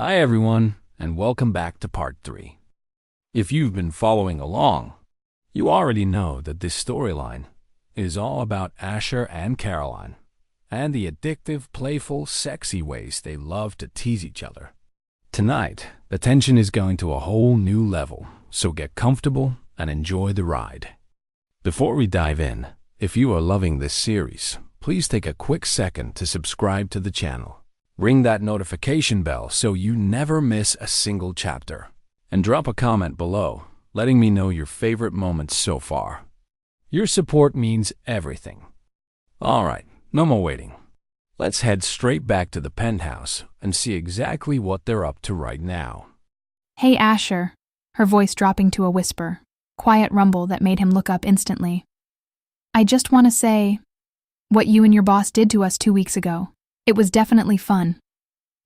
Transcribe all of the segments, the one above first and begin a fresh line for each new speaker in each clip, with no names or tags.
Hi everyone, and welcome back to part 3. If you've been following along, you already know that this storyline is all about Asher and Caroline, and the addictive, playful, sexy ways they love to tease each other. Tonight, the tension is going to a whole new level, so get comfortable and enjoy the ride. Before we dive in, if you are loving this series, please take a quick second to subscribe to the channel. Ring that notification bell so you never miss a single chapter. And drop a comment below, letting me know your favorite moments so far. Your support means everything. Alright, no more waiting. Let's head straight back to the penthouse and see exactly what they're up to right now.
Hey, Asher, her voice dropping to a whisper, quiet rumble that made him look up instantly. I just want to say, what you and your boss did to us 2 weeks ago. It was definitely fun.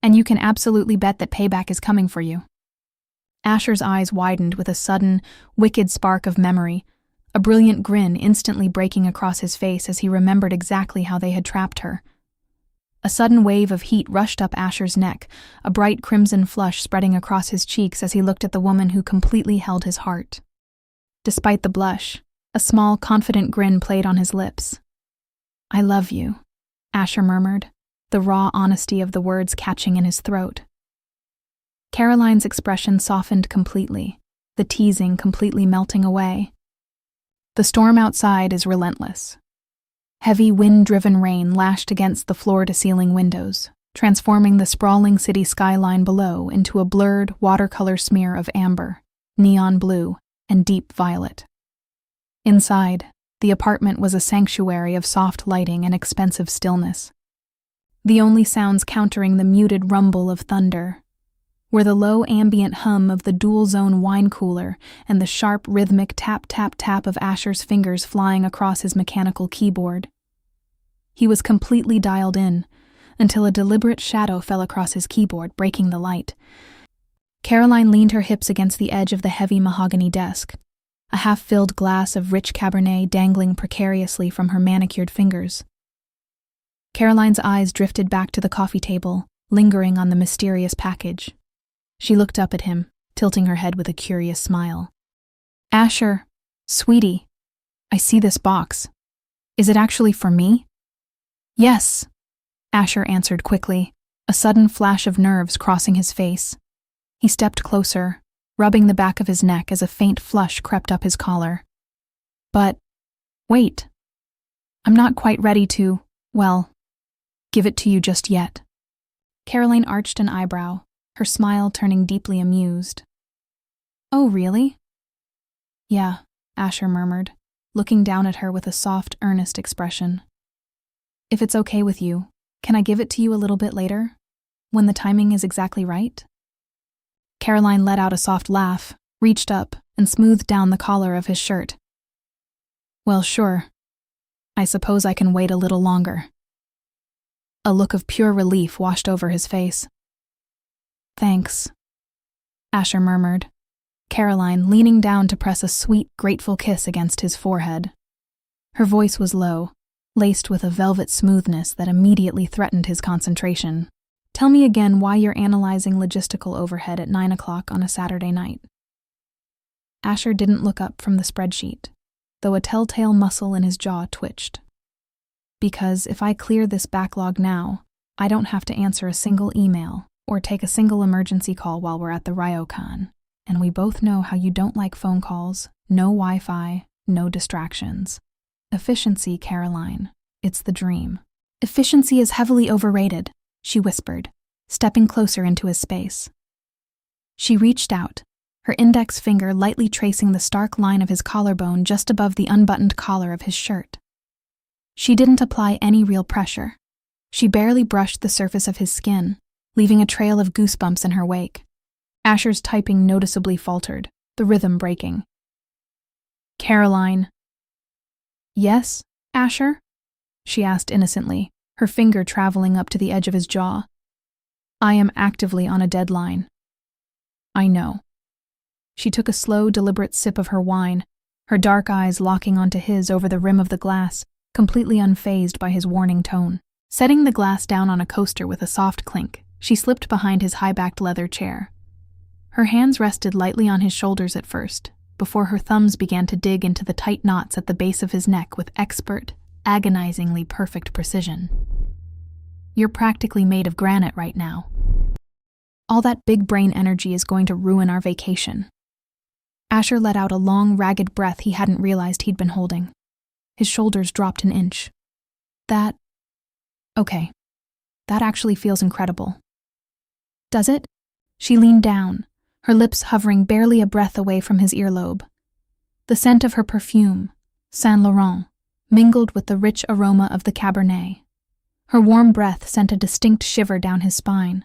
And you can absolutely bet that payback is coming for you. Asher's eyes widened with a sudden, wicked spark of memory, a brilliant grin instantly breaking across his face as he remembered exactly how they had trapped her. A sudden wave of heat rushed up Asher's neck, a bright crimson flush spreading across his cheeks as he looked at the woman who completely held his heart. Despite the blush, a small, confident grin played on his lips. I love you, Asher murmured, the raw honesty of the words catching in his throat. Caroline's expression softened completely, the teasing completely melting away. The storm outside is relentless. Heavy wind-driven rain lashed against the floor-to-ceiling windows, transforming the sprawling city skyline below into a blurred, watercolor smear of amber, neon blue, and deep violet. Inside, the apartment was a sanctuary of soft lighting and expensive stillness. The only sounds countering the muted rumble of thunder were the low ambient hum of the dual-zone wine cooler and the sharp rhythmic tap-tap-tap of Asher's fingers flying across his mechanical keyboard. He was completely dialed in, until a deliberate shadow fell across his keyboard, breaking the light. Caroline leaned her hips against the edge of the heavy mahogany desk, a half-filled glass of rich Cabernet dangling precariously from her manicured fingers. Caroline's eyes drifted back to the coffee table, lingering on the mysterious package. She looked up at him, tilting her head with a curious smile. Asher, sweetie, I see this box. Is it actually for me? Yes, Asher answered quickly, a sudden flash of nerves crossing his face. He stepped closer, rubbing the back of his neck as a faint flush crept up his collar. But, wait. I'm not quite ready to, give it to you just yet. Caroline arched an eyebrow, her smile turning deeply amused. Oh, really? Yeah, Asher murmured, looking down at her with a soft, earnest expression. If it's okay with you, can I give it to you a little bit later, when the timing is exactly right? Caroline let out a soft laugh, reached up, and smoothed down the collar of his shirt. Well, sure. I suppose I can wait a little longer. A look of pure relief washed over his face. Thanks, Asher murmured, Caroline leaning down to press a sweet, grateful kiss against his forehead. Her voice was low, laced with a velvet smoothness that immediately threatened his concentration. Tell me again why you're analyzing logistical overhead at 9 o'clock on a Saturday night. Asher didn't look up from the spreadsheet, though a telltale muscle in his jaw twitched. Because if I clear this backlog now, I don't have to answer a single email or take a single emergency call while we're at the ryokan, and we both know how you don't like phone calls, no Wi-Fi, no distractions. Efficiency, Caroline. It's the dream. Efficiency is heavily overrated, she whispered, stepping closer into his space. She reached out, her index finger lightly tracing the stark line of his collarbone just above the unbuttoned collar of his shirt. She didn't apply any real pressure. She barely brushed the surface of his skin, leaving a trail of goosebumps in her wake. Asher's typing noticeably faltered, the rhythm breaking. Caroline. Yes, Asher? She asked innocently, her finger traveling up to the edge of his jaw. I am actively on a deadline. I know. She took a slow, deliberate sip of her wine, her dark eyes locking onto his over the rim of the glass, completely unfazed by his warning tone. Setting the glass down on a coaster with a soft clink, She slipped behind his high-backed leather chair. Her hands rested lightly on his shoulders at first, before her thumbs began to dig into the tight knots at the base of his neck with expert, agonizingly perfect precision. "You're practically made of granite right now. All that big brain energy is going to ruin our vacation." Asher let out a long, ragged breath he hadn't realized he'd been holding. His shoulders dropped an inch. Okay, that actually feels incredible." "Does it?" She leaned down, her lips hovering barely a breath away from his earlobe. The scent of her perfume, Saint Laurent, mingled with the rich aroma of the Cabernet. Her warm breath sent a distinct shiver down his spine.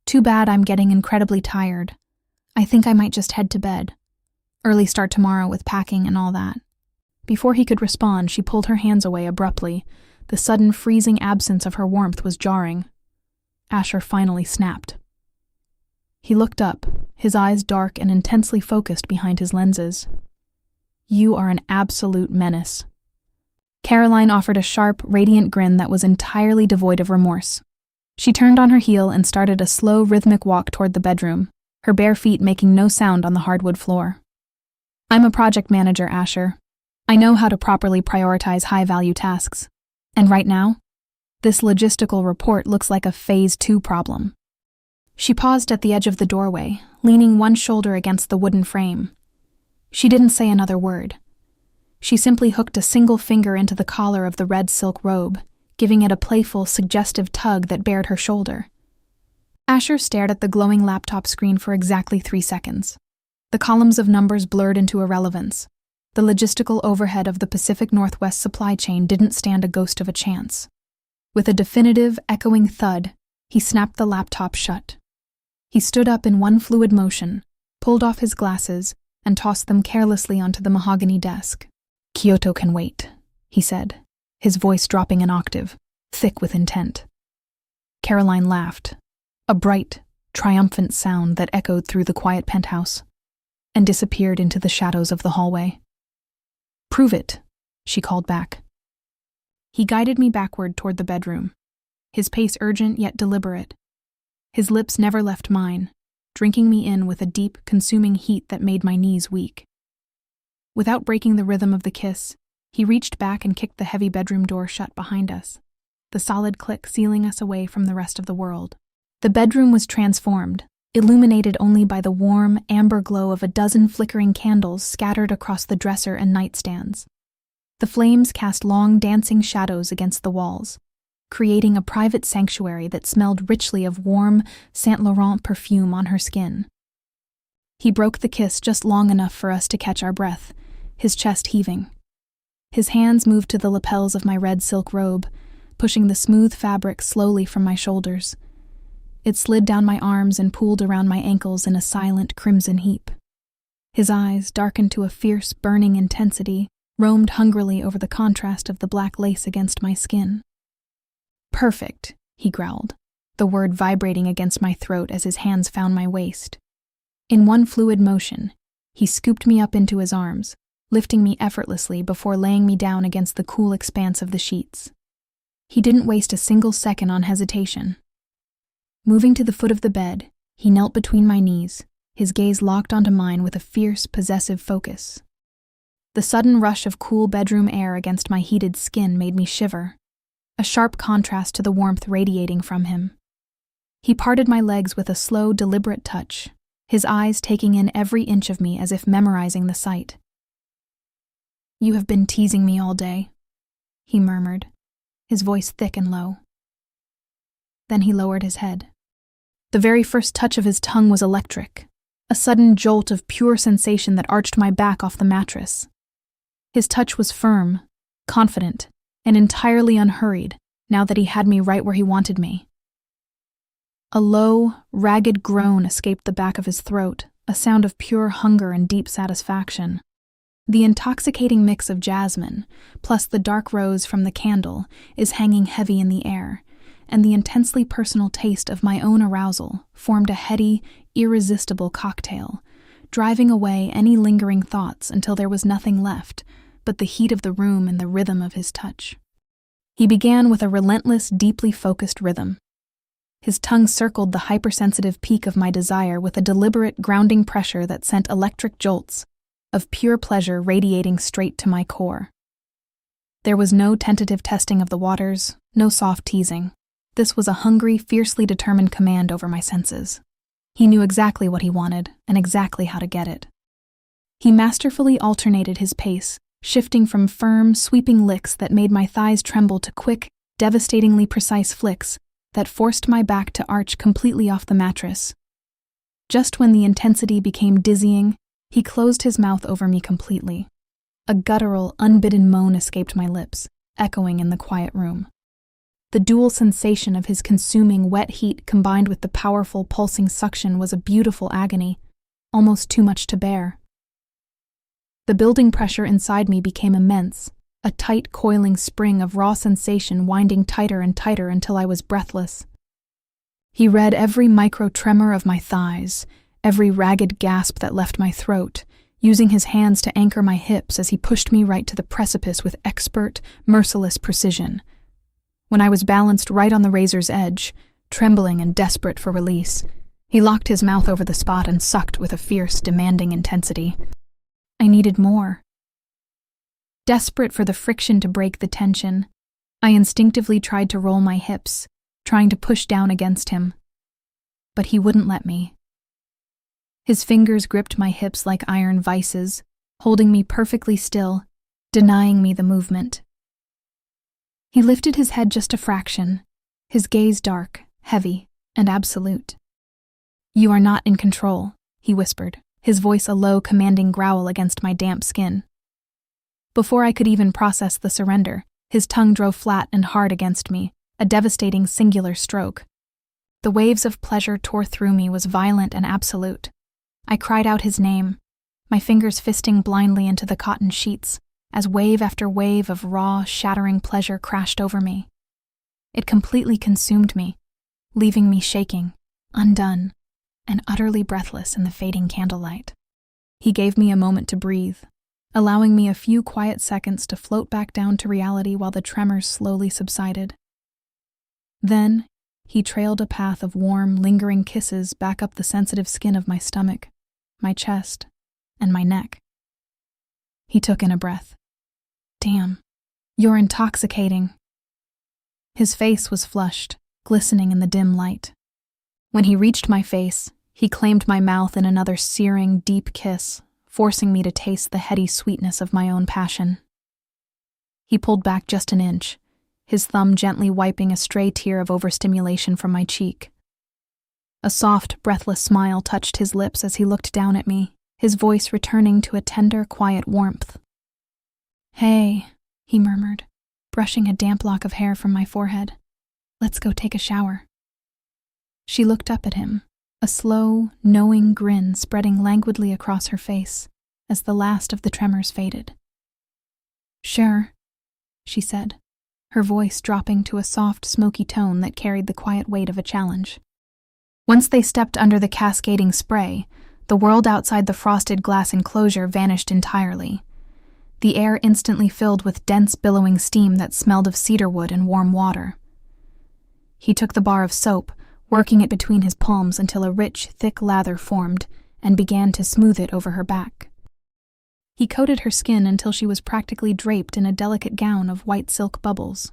"Too bad I'm getting incredibly tired. I think I might just head to bed. Early start tomorrow with packing and all that." Before he could respond, she pulled her hands away abruptly. The sudden freezing absence of her warmth was jarring. Asher finally snapped. He looked up, his eyes dark and intensely focused behind his lenses. "You are an absolute menace." Caroline offered a sharp, radiant grin that was entirely devoid of remorse. She turned on her heel and started a slow, rhythmic walk toward the bedroom, her bare feet making no sound on the hardwood floor. "I'm a project manager, Asher. I know how to properly prioritize high-value tasks. And right now, this logistical report looks like a Phase 2 problem." She paused at the edge of the doorway, leaning one shoulder against the wooden frame. She didn't say another word. She simply hooked a single finger into the collar of the red silk robe, giving it a playful, suggestive tug that bared her shoulder. Asher stared at the glowing laptop screen for exactly 3 seconds. The columns of numbers blurred into irrelevance. The logistical overhead of the Pacific Northwest supply chain didn't stand a ghost of a chance. With a definitive, echoing thud, he snapped the laptop shut. He stood up in one fluid motion, pulled off his glasses, and tossed them carelessly onto the mahogany desk. "Kyoto can wait," he said, his voice dropping an octave, thick with intent. Caroline laughed, a bright, triumphant sound that echoed through the quiet penthouse, and disappeared into the shadows of the hallway. "Prove it," she called back. He guided me backward toward the bedroom, his pace urgent yet deliberate. His lips never left mine, drinking me in with a deep, consuming heat that made my knees weak. Without breaking the rhythm of the kiss, he reached back and kicked the heavy bedroom door shut behind us, the solid click sealing us away from the rest of the world. The bedroom was transformed, illuminated only by the warm, amber glow of a dozen flickering candles scattered across the dresser and nightstands. The flames cast long, dancing shadows against the walls, creating a private sanctuary that smelled richly of warm Saint Laurent perfume on her skin. He broke the kiss just long enough for us to catch our breath, his chest heaving. His hands moved to the lapels of my red silk robe, pushing the smooth fabric slowly from my shoulders. It slid down my arms and pooled around my ankles in a silent crimson heap. His eyes, darkened to a fierce, burning intensity, roamed hungrily over the contrast of the black lace against my skin. "Perfect," he growled, the word vibrating against my throat as his hands found my waist. In one fluid motion, he scooped me up into his arms, lifting me effortlessly before laying me down against the cool expanse of the sheets. He didn't waste a single second on hesitation. Moving to the foot of the bed, he knelt between my knees, his gaze locked onto mine with a fierce, possessive focus. The sudden rush of cool bedroom air against my heated skin made me shiver, a sharp contrast to the warmth radiating from him. He parted my legs with a slow, deliberate touch, his eyes taking in every inch of me as if memorizing the sight. "You have been teasing me all day," he murmured, his voice thick and low. Then he lowered his head. The very first touch of his tongue was electric, a sudden jolt of pure sensation that arched my back off the mattress. His touch was firm, confident, and entirely unhurried, now that he had me right where he wanted me. A low, ragged groan escaped the back of his throat, a sound of pure hunger and deep satisfaction. The intoxicating mix of jasmine, plus the dark rose from the candle, is hanging heavy in the air, and the intensely personal taste of my own arousal formed a heady, irresistible cocktail, driving away any lingering thoughts until there was nothing left but the heat of the room and the rhythm of his touch. He began with a relentless, deeply focused rhythm. His tongue circled the hypersensitive peak of my desire with a deliberate grounding pressure that sent electric jolts of pure pleasure radiating straight to my core. There was no tentative testing of the waters, no soft teasing. This was a hungry, fiercely determined command over my senses. He knew exactly what he wanted and exactly how to get it. He masterfully alternated his pace, shifting from firm, sweeping licks that made my thighs tremble to quick, devastatingly precise flicks that forced my back to arch completely off the mattress. Just when the intensity became dizzying, he closed his mouth over me completely. A guttural, unbidden moan escaped my lips, echoing in the quiet room. The dual sensation of his consuming wet heat combined with the powerful pulsing suction was a beautiful agony, almost too much to bear. The building pressure inside me became immense, a tight, coiling spring of raw sensation winding tighter and tighter until I was breathless. He read every micro-tremor of my thighs, every ragged gasp that left my throat, using his hands to anchor my hips as he pushed me right to the precipice with expert, merciless precision. When I was balanced right on the razor's edge, trembling and desperate for release, he locked his mouth over the spot and sucked with a fierce, demanding intensity. I needed more. Desperate for the friction to break the tension, I instinctively tried to roll my hips, trying to push down against him. But he wouldn't let me. His fingers gripped my hips like iron vices, holding me perfectly still, denying me the movement. He lifted his head just a fraction, his gaze dark, heavy, and absolute. "You are not in control," he whispered, his voice a low, commanding growl against my damp skin. Before I could even process the surrender, his tongue drove flat and hard against me, a devastating singular stroke. The waves of pleasure tore through me was violent and absolute. I cried out his name, my fingers fisting blindly into the cotton sheets, as wave after wave of raw, shattering pleasure crashed over me. It completely consumed me, leaving me shaking, undone, and utterly breathless in the fading candlelight. He gave me a moment to breathe, allowing me a few quiet seconds to float back down to reality while the tremors slowly subsided. Then, he trailed a path of warm, lingering kisses back up the sensitive skin of my stomach, my chest, and my neck. He took in a breath. "Damn, you're intoxicating." His face was flushed, glistening in the dim light. When he reached my face, he claimed my mouth in another searing, deep kiss, forcing me to taste the heady sweetness of my own passion. He pulled back just an inch, his thumb gently wiping a stray tear of overstimulation from my cheek. A soft, breathless smile touched his lips as he looked down at me, his voice returning to a tender, quiet warmth. "Hey," he murmured, brushing a damp lock of hair from my forehead. "Let's go take a shower." She looked up at him, a slow, knowing grin spreading languidly across her face as the last of the tremors faded. "Sure," she said, her voice dropping to a soft, smoky tone that carried the quiet weight of a challenge. Once they stepped under the cascading spray, the world outside the frosted glass enclosure vanished entirely. The air instantly filled with dense, billowing steam that smelled of cedarwood and warm water. He took the bar of soap, working it between his palms until a rich, thick lather formed, and began to smooth it over her back. He coated her skin until she was practically draped in a delicate gown of white silk bubbles.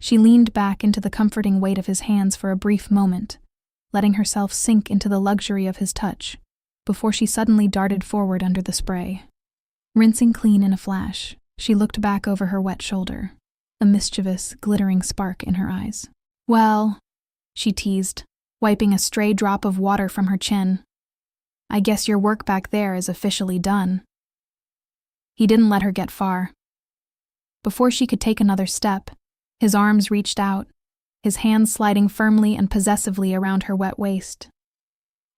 She leaned back into the comforting weight of his hands for a brief moment, letting herself sink into the luxury of his touch, before she suddenly darted forward under the spray. Rinsing clean in a flash, she looked back over her wet shoulder, a mischievous, glittering spark in her eyes. "Well," she teased, wiping a stray drop of water from her chin, "I guess your work back there is officially done." He didn't let her get far. Before she could take another step, his arms reached out, his hands sliding firmly and possessively around her wet waist.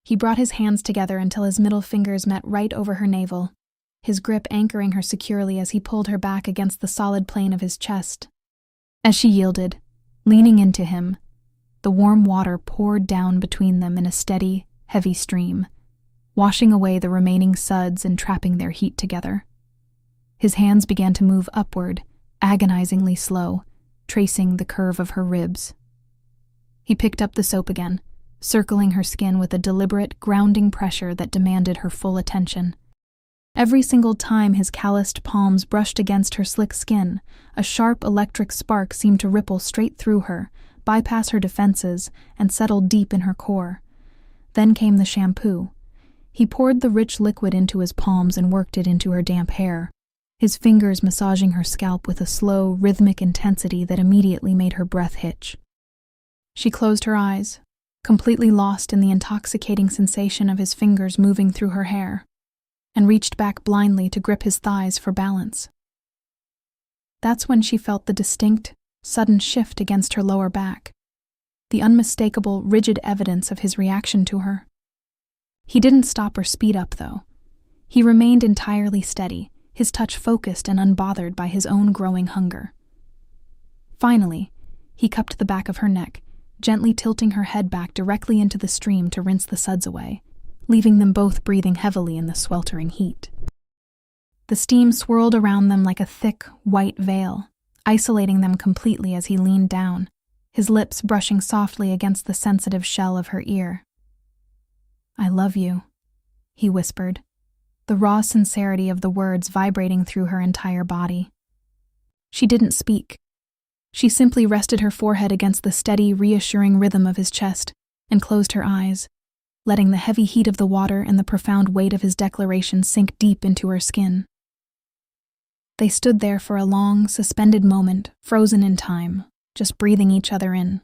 He brought his hands together until his middle fingers met right over her navel, his grip anchoring her securely as he pulled her back against the solid plane of his chest. As she yielded, leaning into him, the warm water poured down between them in a steady, heavy stream, washing away the remaining suds and trapping their heat together. His hands began to move upward, agonizingly slow, tracing the curve of her ribs. He picked up the soap again, circling her skin with a deliberate, grounding pressure that demanded her full attention. Every single time his calloused palms brushed against her slick skin, a sharp electric spark seemed to ripple straight through her, bypass her defenses, and settle deep in her core. Then came the shampoo. He poured the rich liquid into his palms and worked it into her damp hair, his fingers massaging her scalp with a slow, rhythmic intensity that immediately made her breath hitch. She closed her eyes, completely lost in the intoxicating sensation of his fingers moving through her hair, and reached back blindly to grip his thighs for balance. That's when she felt the distinct, sudden shift against her lower back, the unmistakable, rigid evidence of his reaction to her. He didn't stop or speed up, though. He remained entirely steady, his touch focused and unbothered by his own growing hunger. Finally, he cupped the back of her neck, gently tilting her head back directly into the stream to rinse the suds away, leaving them both breathing heavily in the sweltering heat. The steam swirled around them like a thick, white veil, isolating them completely as he leaned down, his lips brushing softly against the sensitive shell of her ear. "I love you," he whispered, the raw sincerity of the words vibrating through her entire body. She didn't speak. She simply rested her forehead against the steady, reassuring rhythm of his chest and closed her eyes, letting the heavy heat of the water and the profound weight of his declaration sink deep into her skin. They stood there for a long, suspended moment, frozen in time, just breathing each other in.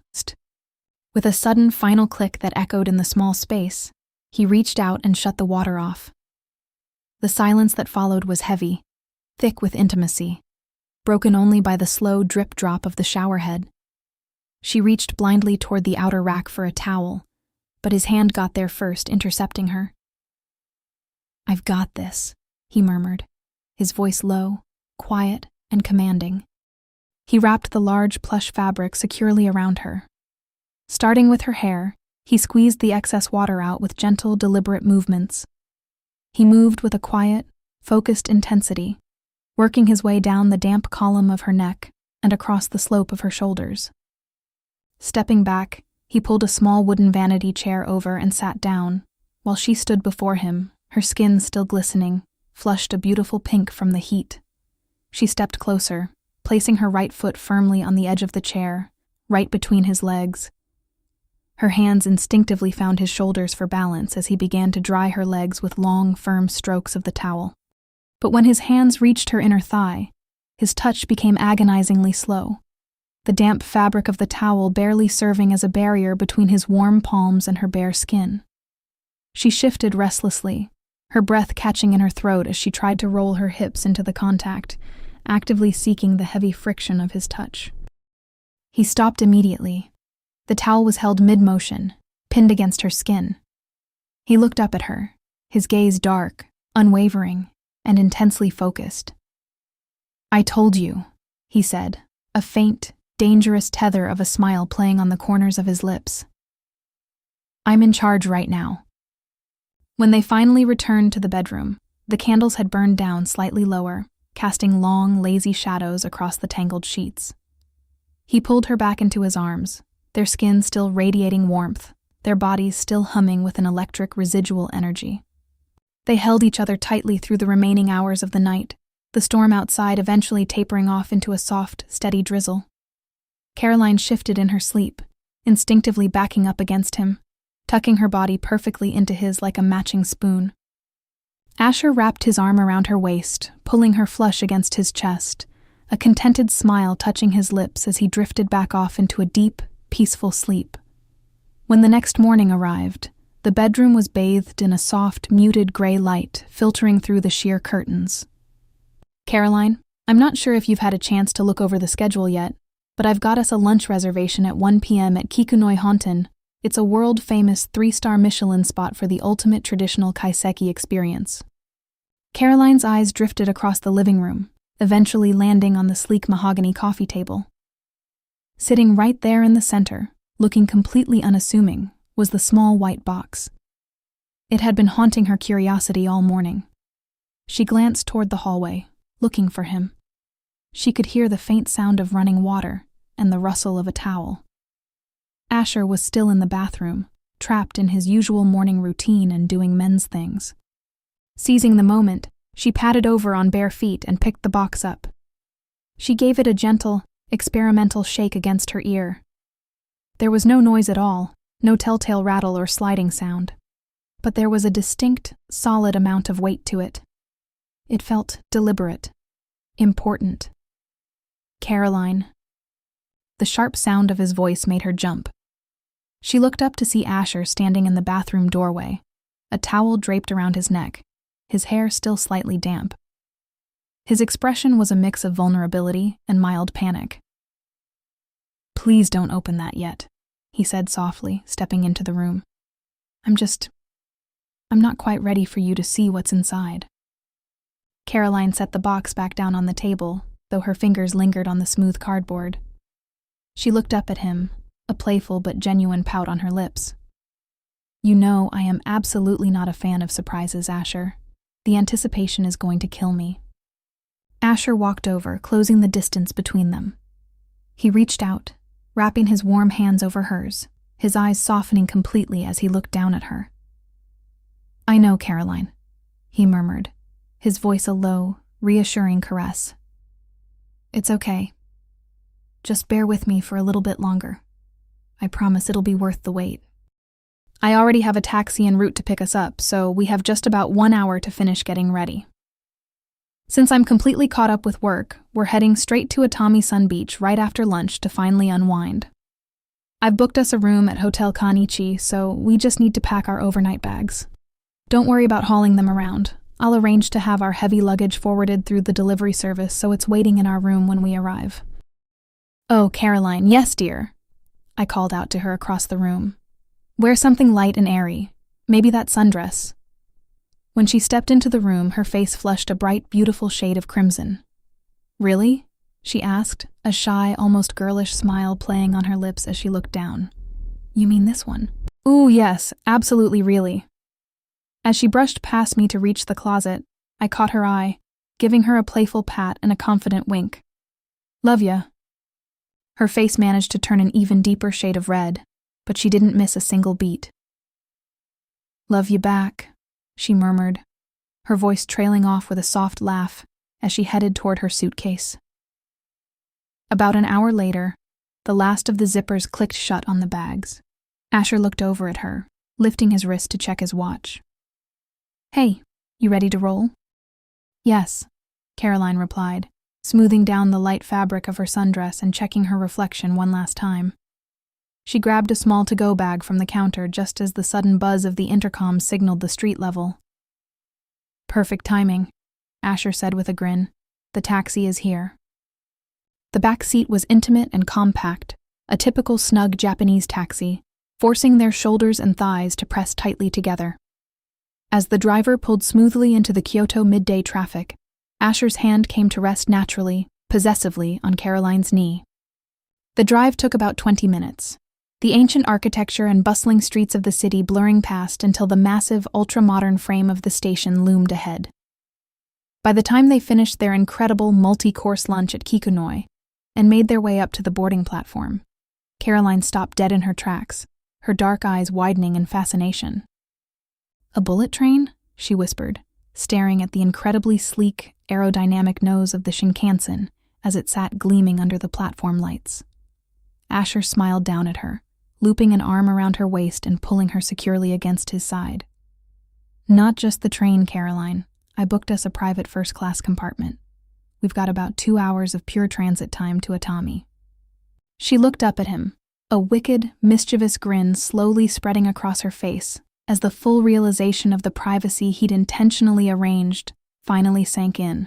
With a sudden final click that echoed in the small space, he reached out and shut the water off. The silence that followed was heavy, thick with intimacy, broken only by the slow drip-drop of the shower head. She reached blindly toward the outer rack for a towel, but his hand got there first, intercepting her. "I've got this," he murmured, his voice low, quiet, and commanding. He wrapped the large plush fabric securely around her. Starting with her hair, he squeezed the excess water out with gentle, deliberate movements. He moved with a quiet, focused intensity, working his way down the damp column of her neck and across the slope of her shoulders. Stepping back, he pulled a small wooden vanity chair over and sat down, while she stood before him, her skin still glistening, flushed a beautiful pink from the heat. She stepped closer, placing her right foot firmly on the edge of the chair, right between his legs. Her hands instinctively found his shoulders for balance as he began to dry her legs with long, firm strokes of the towel. But when his hands reached her inner thigh, his touch became agonizingly slow, the damp fabric of the towel barely serving as a barrier between his warm palms and her bare skin. She shifted restlessly, her breath catching in her throat as she tried to roll her hips into the contact, actively seeking the heavy friction of his touch. He stopped immediately. The towel was held mid-motion, pinned against her skin. He looked up at her, his gaze dark, unwavering, and intensely focused. "I told you," he said, a faint, dangerous tether of a smile playing on the corners of his lips. "I'm in charge right now." When they finally returned to the bedroom, the candles had burned down slightly lower, casting long, lazy shadows across the tangled sheets. He pulled her back into his arms, their skin still radiating warmth, their bodies still humming with an electric residual energy. They held each other tightly through the remaining hours of the night, the storm outside eventually tapering off into a soft, steady drizzle. Caroline shifted in her sleep, instinctively backing up against him, tucking her body perfectly into his like a matching spoon. Asher wrapped his arm around her waist, pulling her flush against his chest, a contented smile touching his lips as he drifted back off into a deep, peaceful sleep. When the next morning arrived, the bedroom was bathed in a soft, muted gray light filtering through the sheer curtains. "Caroline, I'm not sure if you've had a chance to look over the schedule yet, but I've got us a lunch reservation at 1 p.m. at Kikunoi Honten. It's a world-famous 3-star Michelin spot for the ultimate traditional kaiseki experience." Caroline's eyes drifted across the living room, eventually landing on the sleek mahogany coffee table. Sitting right there in the center, looking completely unassuming, was the small white box. It had been haunting her curiosity all morning. She glanced toward the hallway, looking for him. She could hear the faint sound of running water and the rustle of a towel. Asher was still in the bathroom, trapped in his usual morning routine and doing men's things. Seizing the moment, she padded over on bare feet and picked the box up. She gave it a gentle, experimental shake against her ear. There was no noise at all, no telltale rattle or sliding sound. But there was a distinct, solid amount of weight to it. It felt deliberate, important. Caroline. The sharp sound of his voice made her jump. She looked up to see Asher standing in the bathroom doorway, a towel draped around his neck, his hair still slightly damp. His expression was a mix of vulnerability and mild panic. "Please don't open that yet," he said softly, stepping into the room. I'm not quite ready for you to see what's inside." Caroline set the box back down on the table, though her fingers lingered on the smooth cardboard. She looked up at him, a playful but genuine pout on her lips. "You know I am absolutely not a fan of surprises, Asher. The anticipation is going to kill me." Asher walked over, closing the distance between them. He reached out, wrapping his warm hands over hers, his eyes softening completely as he looked down at her. "I know, Caroline," he murmured, his voice a low, reassuring caress. "It's okay. Just bear with me for a little bit longer. I promise it'll be worth the wait. I already have a taxi en route to pick us up, so we have just about 1 hour to finish getting ready. Since I'm completely caught up with work, we're heading straight to Atami Sun Beach right after lunch to finally unwind. I've booked us a room at Hotel Kanichi, so we just need to pack our overnight bags. Don't worry about hauling them around. I'll arrange to have our heavy luggage forwarded through the delivery service so it's waiting in our room when we arrive." "Oh, Caroline, yes, dear," I called out to her across the room. "Wear something light and airy, maybe that sundress." When she stepped into the room, her face flushed a bright, beautiful shade of crimson. "Really?" she asked, a shy, almost girlish smile playing on her lips as she looked down. "You mean this one?" "Ooh, yes, absolutely really." As she brushed past me to reach the closet, I caught her eye, giving her a playful pat and a confident wink. "Love ya." Her face managed to turn an even deeper shade of red, but she didn't miss a single beat. "Love you back," she murmured, her voice trailing off with a soft laugh as she headed toward her suitcase. About an hour later, the last of the zippers clicked shut on the bags. Asher looked over at her, lifting his wrist to check his watch. "Hey, you ready to roll?" "Yes," Caroline replied, smoothing down the light fabric of her sundress and checking her reflection one last time. She grabbed a small to-go bag from the counter just as the sudden buzz of the intercom signaled the street level. "Perfect timing," Asher said with a grin. "The taxi is here." The back seat was intimate and compact, a typical snug Japanese taxi, forcing their shoulders and thighs to press tightly together. As the driver pulled smoothly into the Kyoto midday traffic, Asher's hand came to rest naturally, possessively, on Caroline's knee. The drive took about 20 minutes, the ancient architecture and bustling streets of the city blurring past until the massive, ultra-modern frame of the station loomed ahead. By the time they finished their incredible multi-course lunch at Kikunoi and made their way up to the boarding platform, Caroline stopped dead in her tracks, her dark eyes widening in fascination. "A bullet train?" she whispered, staring at the incredibly sleek, aerodynamic nose of the Shinkansen as it sat gleaming under the platform lights. Asher smiled down at her, looping an arm around her waist and pulling her securely against his side. "Not just the train, Caroline. I booked us a private first-class compartment. We've got about 2 hours of pure transit time to Atami." She looked up at him, a wicked, mischievous grin slowly spreading across her face as the full realization of the privacy he'd intentionally arranged finally sank in.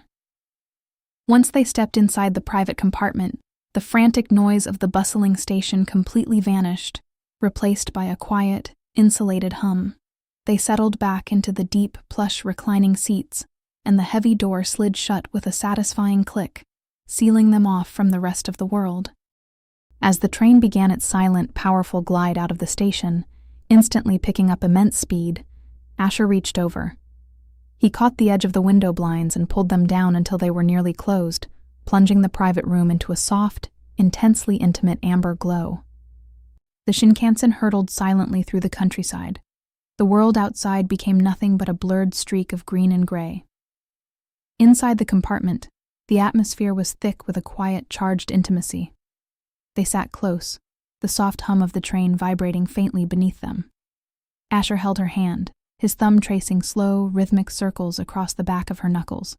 Once they stepped inside the private compartment, the frantic noise of the bustling station completely vanished, replaced by a quiet, insulated hum. They settled back into the deep, plush reclining seats, and the heavy door slid shut with a satisfying click, sealing them off from the rest of the world. As the train began its silent, powerful glide out of the station, instantly picking up immense speed, Asher reached over. He caught the edge of the window blinds and pulled them down until they were nearly closed, plunging the private room into a soft, intensely intimate amber glow. The Shinkansen hurtled silently through the countryside. The world outside became nothing but a blurred streak of green and gray. Inside the compartment, the atmosphere was thick with a quiet, charged intimacy. They sat close, the soft hum of the train vibrating faintly beneath them. Asher held her hand, his thumb tracing slow, rhythmic circles across the back of her knuckles.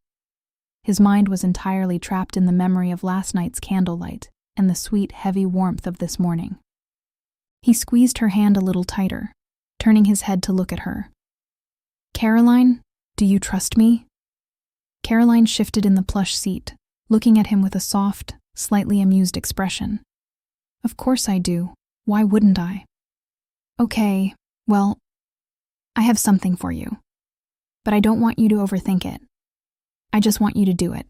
His mind was entirely trapped in the memory of last night's candlelight and the sweet, heavy warmth of this morning. He squeezed her hand a little tighter, turning his head to look at her. "Caroline, do you trust me?" Caroline shifted in the plush seat, looking at him with a soft, slightly amused expression. "Of course I do. Why wouldn't I?" "Okay, well, I have something for you. But I don't want you to overthink it. I just want you to do it."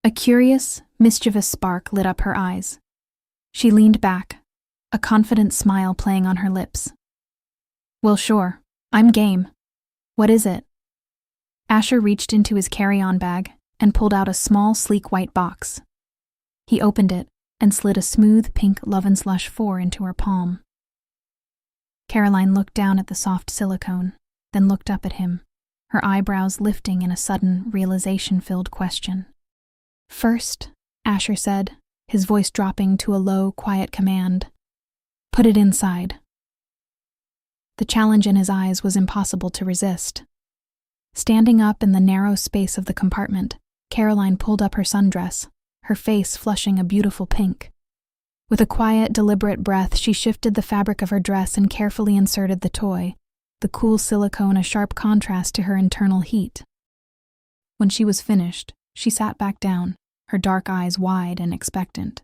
A curious, mischievous spark lit up her eyes. She leaned back, a confident smile playing on her lips. "Well, sure, I'm game. What is it?" Asher reached into his carry-on bag and pulled out a small, sleek white box. He opened it and slid a smooth pink Love and Slush 4 into her palm. Caroline looked down at the soft silicone, then looked up at him, her eyebrows lifting in a sudden, realization-filled question. "First," Asher said, his voice dropping to a low, quiet command, "put it inside." The challenge in his eyes was impossible to resist. Standing up in the narrow space of the compartment, Caroline pulled up her sundress, her face flushing a beautiful pink. With a quiet, deliberate breath, she shifted the fabric of her dress and carefully inserted the toy, the cool silicone a sharp contrast to her internal heat. When she was finished, she sat back down, her dark eyes wide and expectant.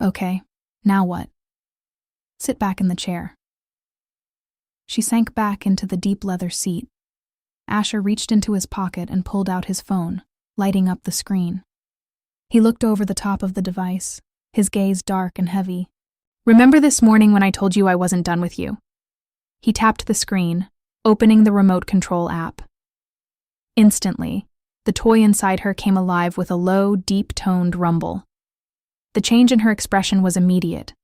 "Okay, now what?" "Sit back in the chair." She sank back into the deep leather seat. Asher reached into his pocket and pulled out his phone, lighting up the screen. He looked over the top of the device, his gaze dark and heavy. "Remember this morning when I told you I wasn't done with you?" He tapped the screen, opening the remote control app. Instantly, the toy inside her came alive with a low, deep-toned rumble. The change in her expression was immediate.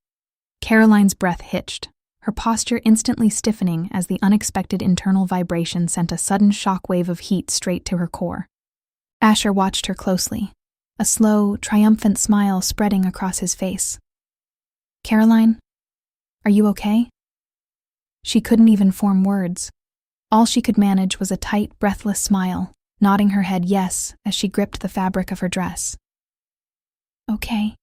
Caroline's breath hitched, her posture instantly stiffening as the unexpected internal vibration sent a sudden shockwave of heat straight to her core. Asher watched her closely, a slow, triumphant smile spreading across his face. "Caroline, are you okay?" She couldn't even form words. All she could manage was a tight, breathless smile, nodding her head yes as she gripped the fabric of her dress. "Okay,"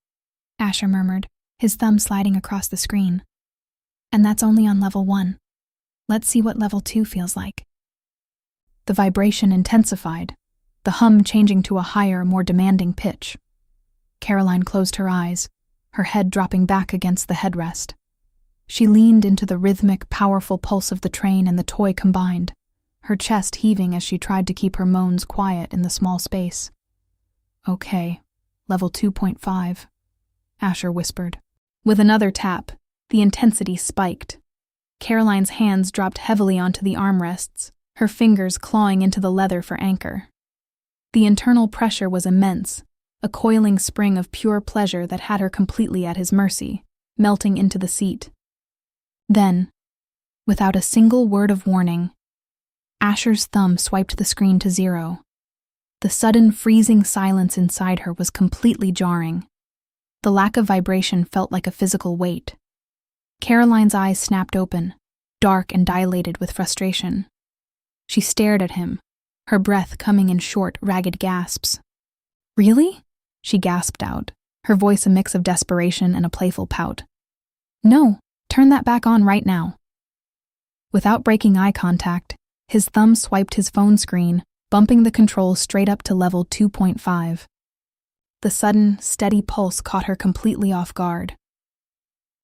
Asher murmured, his thumb sliding across the screen. "And that's only on level 1. Let's see what level 2 feels like." The vibration intensified, the hum changing to a higher, more demanding pitch. Caroline closed her eyes, her head dropping back against the headrest. She leaned into the rhythmic, powerful pulse of the train and the toy combined, her chest heaving as she tried to keep her moans quiet in the small space. "Okay, level 2.5, Asher whispered. With another tap, the intensity spiked. Caroline's hands dropped heavily onto the armrests, her fingers clawing into the leather for anchor. The internal pressure was immense, a coiling spring of pure pleasure that had her completely at his mercy, melting into the seat. Then, without a single word of warning, Asher's thumb swiped the screen to 0. The sudden freezing silence inside her was completely jarring. The lack of vibration felt like a physical weight. Caroline's eyes snapped open, dark and dilated with frustration. She stared at him, her breath coming in short, ragged gasps. "Really?" she gasped out, her voice a mix of desperation and a playful pout. "No, turn that back on right now." Without breaking eye contact, his thumb swiped his phone screen, bumping the controls straight up to level 2.5. The sudden, steady pulse caught her completely off guard.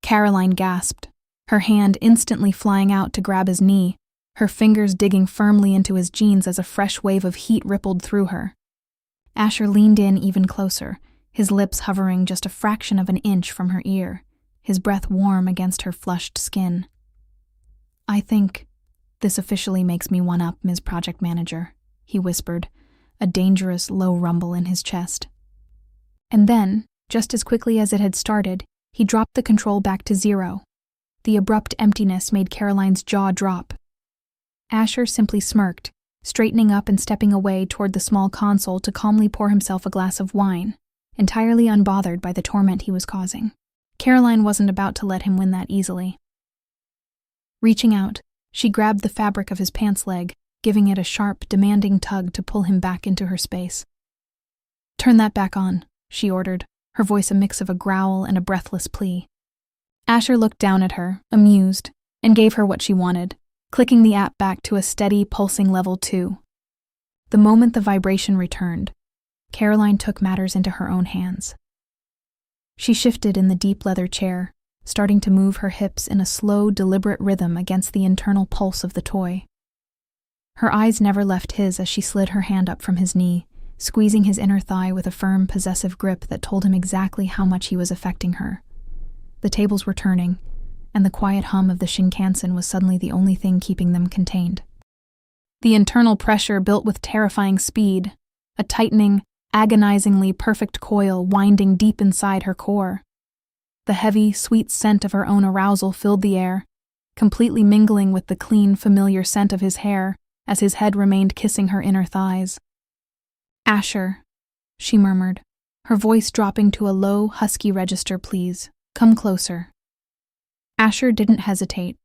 Caroline gasped, her hand instantly flying out to grab his knee, her fingers digging firmly into his jeans as a fresh wave of heat rippled through her. Asher leaned in even closer, his lips hovering just a fraction of an inch from her ear, his breath warm against her flushed skin. "I think this officially makes me one up, Ms. Project Manager," he whispered, a dangerous, low rumble in his chest. And then, just as quickly as it had started, He dropped the control back to 0. The abrupt emptiness made Caroline's jaw drop. Asher simply smirked, straightening up and stepping away toward the small console to calmly pour himself a glass of wine, entirely unbothered by the torment he was causing. Caroline wasn't about to let him win that easily. Reaching out, she grabbed the fabric of his pants leg, giving it a sharp, demanding tug to pull him back into her space. "Turn that back on," she ordered, her voice a mix of a growl and a breathless plea. Asher looked down at her, amused, and gave her what she wanted, clicking the app back to a steady, pulsing level 2. The moment the vibration returned, Caroline took matters into her own hands. She shifted in the deep leather chair, starting to move her hips in a slow, deliberate rhythm against the internal pulse of the toy. Her eyes never left his as she slid her hand up from his knee, squeezing his inner thigh with a firm, possessive grip that told him exactly how much he was affecting her. The tables were turning, and the quiet hum of the Shinkansen was suddenly the only thing keeping them contained. The internal pressure built with terrifying speed, a tightening, agonizingly perfect coil winding deep inside her core. The heavy, sweet scent of her own arousal filled the air, completely mingling with the clean, familiar scent of his hair as his head remained kissing her inner thighs. "Asher," she murmured, her voice dropping to a low, husky register, "Please, come closer." Asher didn't hesitate.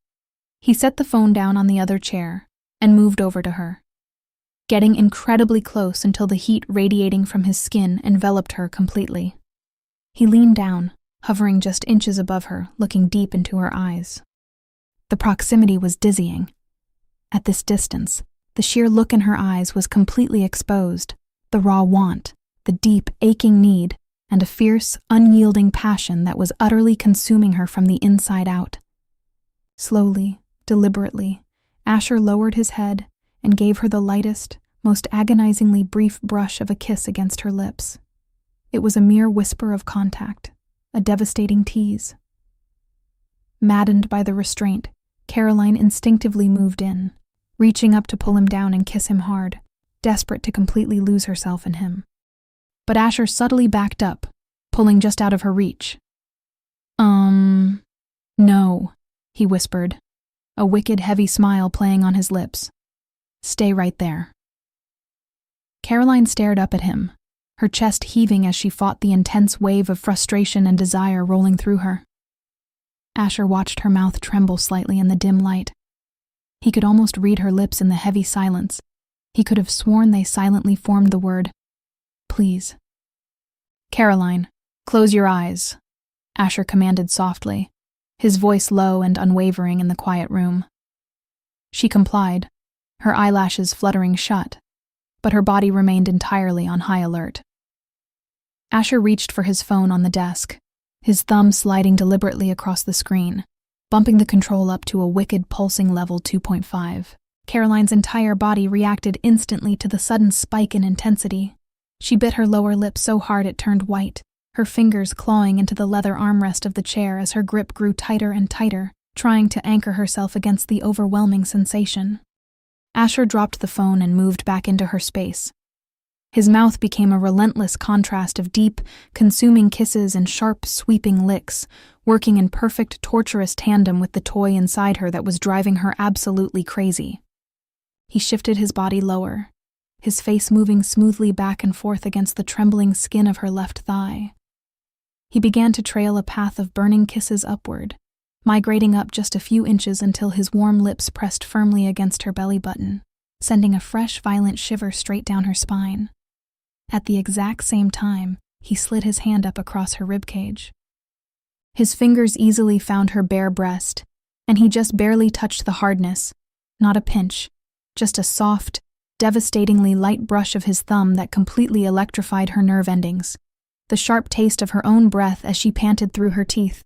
He set the phone down on the other chair and moved over to her, getting incredibly close until the heat radiating from his skin enveloped her completely. He leaned down, hovering just inches above her, looking deep into her eyes. The proximity was dizzying. At this distance, the sheer look in her eyes was completely exposed, the raw want, the deep, aching need, and a fierce, unyielding passion that was utterly consuming her from the inside out. Slowly, deliberately, Asher lowered his head and gave her the lightest, most agonizingly brief brush of a kiss against her lips. It was a mere whisper of contact, a devastating tease. Maddened by the restraint, Caroline instinctively moved in, reaching up to pull him down and kiss him hard, desperate to completely lose herself in him. But Asher subtly backed up, pulling just out of her reach. No," he whispered, a wicked, heavy smile playing on his lips. "Stay right there." Caroline stared up at him, her chest heaving as she fought the intense wave of frustration and desire rolling through her. Asher watched her mouth tremble slightly in the dim light. He could almost read her lips in the heavy silence. He could have sworn they silently formed the word, "Please." "Caroline, close your eyes," Asher commanded softly, his voice low and unwavering in the quiet room. She complied, her eyelashes fluttering shut, but her body remained entirely on high alert. Asher reached for his phone on the desk, his thumb sliding deliberately across the screen, bumping the control up to a wicked pulsing level 2.5. Caroline's entire body reacted instantly to the sudden spike in intensity. She bit her lower lip so hard it turned white, her fingers clawing into the leather armrest of the chair as her grip grew tighter and tighter, trying to anchor herself against the overwhelming sensation. Asher dropped the phone and moved back into her space. His mouth became a relentless contrast of deep, consuming kisses and sharp, sweeping licks, working in perfect, torturous tandem with the toy inside her that was driving her absolutely crazy. He shifted his body lower, his face moving smoothly back and forth against the trembling skin of her left thigh. He began to trail a path of burning kisses upward, migrating up just a few inches until his warm lips pressed firmly against her belly button, sending a fresh, violent shiver straight down her spine. At the exact same time, he slid his hand up across her ribcage. His fingers easily found her bare breast, and he just barely touched the hardness, not a pinch, just a soft, devastatingly light brush of his thumb that completely electrified her nerve endings, the sharp taste of her own breath as she panted through her teeth.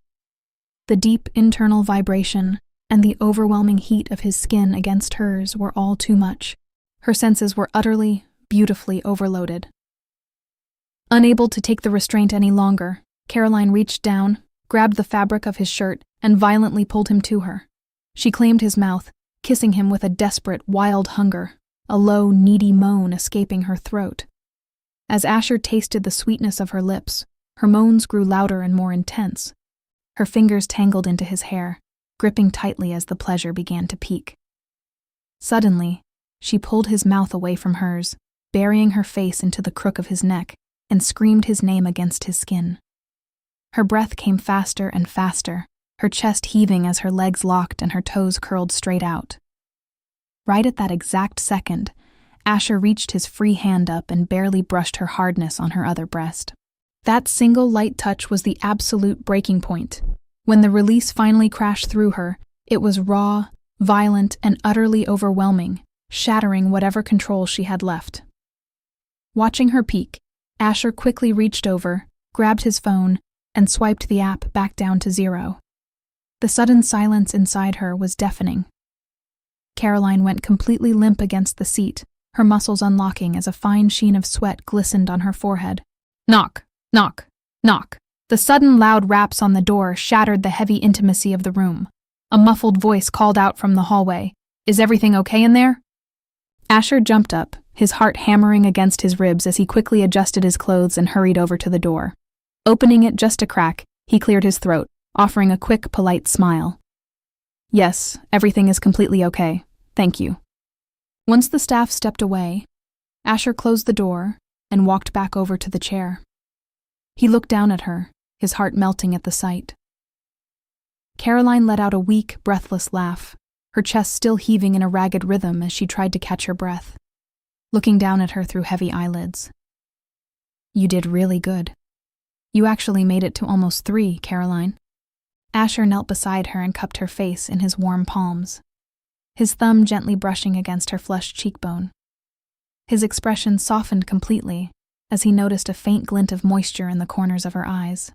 The deep internal vibration and the overwhelming heat of his skin against hers were all too much. Her senses were utterly, beautifully overloaded. Unable to take the restraint any longer, Caroline reached down, grabbed the fabric of his shirt, and violently pulled him to her. She claimed his mouth, kissing him with a desperate, wild hunger, a low, needy moan escaping her throat. As Asher tasted the sweetness of her lips, her moans grew louder and more intense, Her fingers tangled into his hair, gripping tightly as the pleasure began to peak. Suddenly, she pulled his mouth away from hers, burying her face into the crook of his neck, and screamed his name against his skin. Her breath came faster and faster, her chest heaving as her legs locked and her toes curled straight out. Right at that exact second, Asher reached his free hand up and barely brushed her hardness on her other breast. That single light touch was the absolute breaking point. When the release finally crashed through her, it was raw, violent, and utterly overwhelming, shattering whatever control she had left. Watching her peak, Asher quickly reached over, grabbed his phone, and swiped the app back down to 0. The sudden silence inside her was deafening. Caroline went completely limp against the seat, her muscles unlocking as a fine sheen of sweat glistened on her forehead. Knock, knock, knock. The sudden loud raps on the door shattered the heavy intimacy of the room. A muffled voice called out from the hallway, "Is everything okay in there?" Asher jumped up, his heart hammering against his ribs as he quickly adjusted his clothes and hurried over to the door. Opening it just a crack, he cleared his throat, offering a quick, polite smile. "Yes, everything is completely okay. Thank you." Once the staff stepped away, Asher closed the door and walked back over to the chair. He looked down at her, his heart melting at the sight. Caroline let out a weak, breathless laugh, her chest still heaving in a ragged rhythm as she tried to catch her breath, looking down at her through heavy eyelids. "You did really good. You actually made it to almost 3, Caroline." Asher knelt beside her and cupped her face in his warm palms, his thumb gently brushing against her flushed cheekbone. His expression softened completely as he noticed a faint glint of moisture in the corners of her eyes.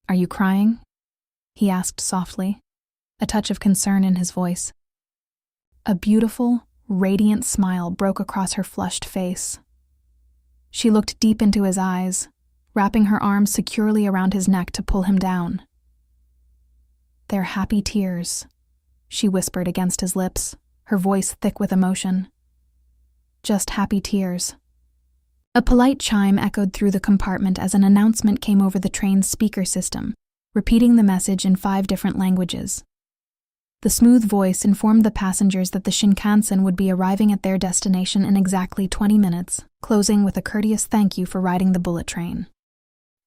"Are you crying?" he asked softly, a touch of concern in his voice. A beautiful, radiant smile broke across her flushed face. She looked deep into his eyes, wrapping her arms securely around his neck to pull him down. "They're happy tears," she whispered against his lips, her voice thick with emotion. "Just happy tears." A polite chime echoed through the compartment as an announcement came over the train's speaker system, repeating the message in 5 different languages. The smooth voice informed the passengers that the Shinkansen would be arriving at their destination in exactly 20 minutes, closing with a courteous thank you for riding the bullet train.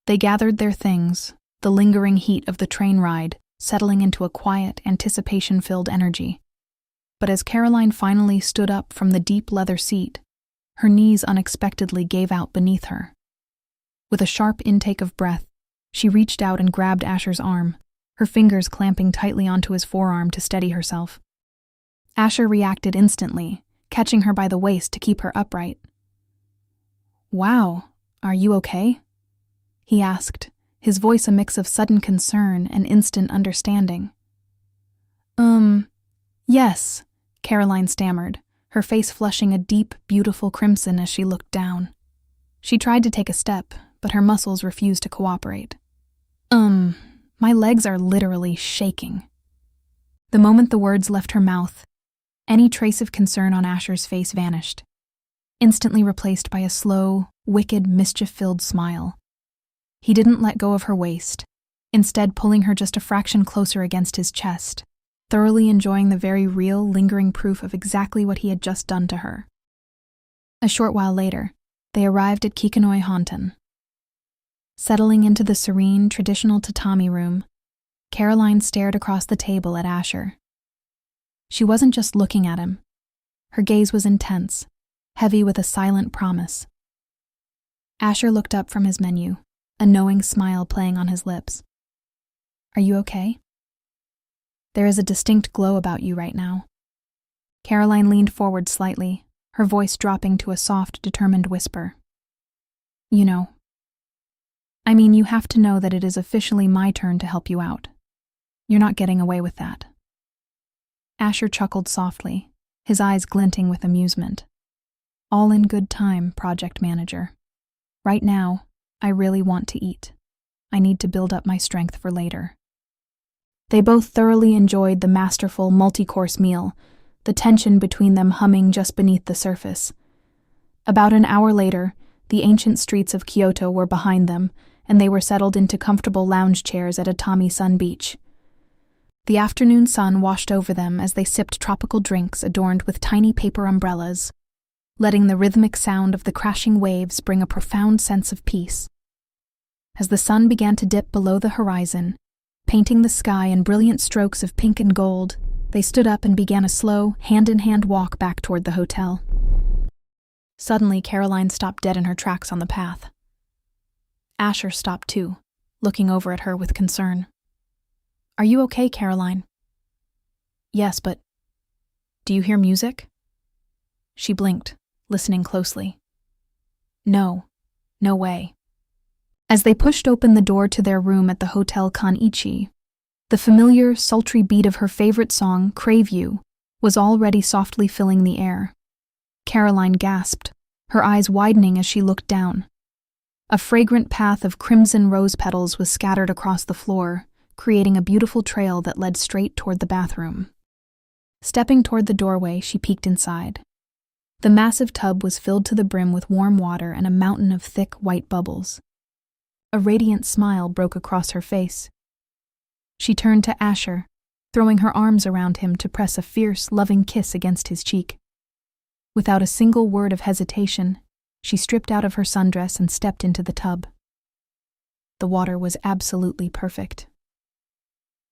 They gathered their things, the lingering heat of the train ride settling into a quiet, anticipation-filled energy. But as Caroline finally stood up from the deep leather seat, her knees unexpectedly gave out beneath her. With a sharp intake of breath, she reached out and grabbed Asher's arm, her fingers clamping tightly onto his forearm to steady herself. Asher reacted instantly, catching her by the waist to keep her upright. "Wow, are you okay?" he asked, his voice a mix of sudden concern and instant understanding. Yes," Caroline stammered, her face flushing a deep, beautiful crimson as she looked down. She tried to take a step, but her muscles refused to cooperate. My legs are literally shaking." The moment the words left her mouth, any trace of concern on Asher's face vanished, instantly replaced by a slow, wicked, mischief-filled smile. He didn't let go of her waist, instead pulling her just a fraction closer against his chest, thoroughly enjoying the very real, lingering proof of exactly what he had just done to her. A short while later, they arrived at Kyoto Honton. Settling into the serene, traditional tatami room, Caroline stared across the table at Asher. She wasn't just looking at him. Her gaze was intense, heavy with a silent promise. Asher looked up from his menu, a knowing smile playing on his lips. "Are you okay? There is a distinct glow about you right now." Caroline leaned forward slightly, her voice dropping to a soft, determined whisper. "You know. I mean, you have to know that it is officially my turn to help you out. You're not getting away with that." Asher chuckled softly, his eyes glinting with amusement. "All in good time, project manager. Right now, I really want to eat. I need to build up my strength for later." They both thoroughly enjoyed the masterful, multi-course meal, the tension between them humming just beneath the surface. About an hour later, the ancient streets of Kyoto were behind them, and they were settled into comfortable lounge chairs at a Tommy Sun beach. The afternoon sun washed over them as they sipped tropical drinks adorned with tiny paper umbrellas, letting the rhythmic sound of the crashing waves bring a profound sense of peace. As the sun began to dip below the horizon, painting the sky in brilliant strokes of pink and gold, they stood up and began a slow, hand-in-hand walk back toward the hotel. Suddenly, Caroline stopped dead in her tracks on the path. Asher stopped too, looking over at her with concern. "Are you okay, Caroline?" "Yes, but do you hear music?" She blinked, listening closely. No way. As they pushed open the door to their room at the Hotel Kanichi, the familiar, sultry beat of her favorite song, Crave You, was already softly filling the air. Caroline gasped, her eyes widening as she looked down. A fragrant path of crimson rose petals was scattered across the floor, creating a beautiful trail that led straight toward the bathroom. Stepping toward the doorway, she peeked inside. The massive tub was filled to the brim with warm water and a mountain of thick, white bubbles. A radiant smile broke across her face. She turned to Asher, throwing her arms around him to press a fierce, loving kiss against his cheek. Without a single word of hesitation, she stripped out of her sundress and stepped into the tub. The water was absolutely perfect.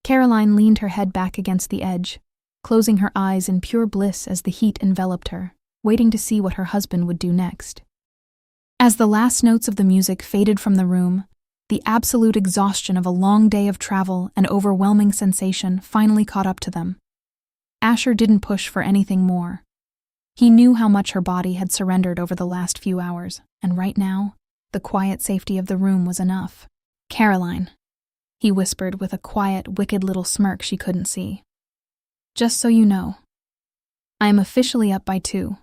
Caroline leaned her head back against the edge, closing her eyes in pure bliss as the heat enveloped her, waiting to see what her husband would do next. As the last notes of the music faded from the room, the absolute exhaustion of a long day of travel and overwhelming sensation finally caught up to them. Asher didn't push for anything more. He knew how much her body had surrendered over the last few hours, and right now, the quiet safety of the room was enough. "Caroline," he whispered with a quiet, wicked little smirk she couldn't see. "Just so you know, I am officially up by 2.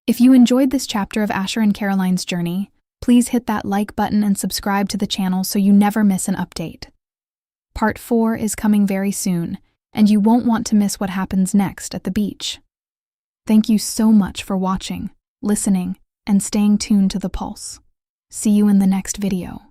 If you enjoyed this chapter of Asher and Caroline's journey, please hit that like button and subscribe to the channel so you never miss an update. Part 4 is coming very soon, and you won't want to miss what happens next at the beach. Thank you so much for watching, listening, and staying tuned to The Pulse. See you in the next video.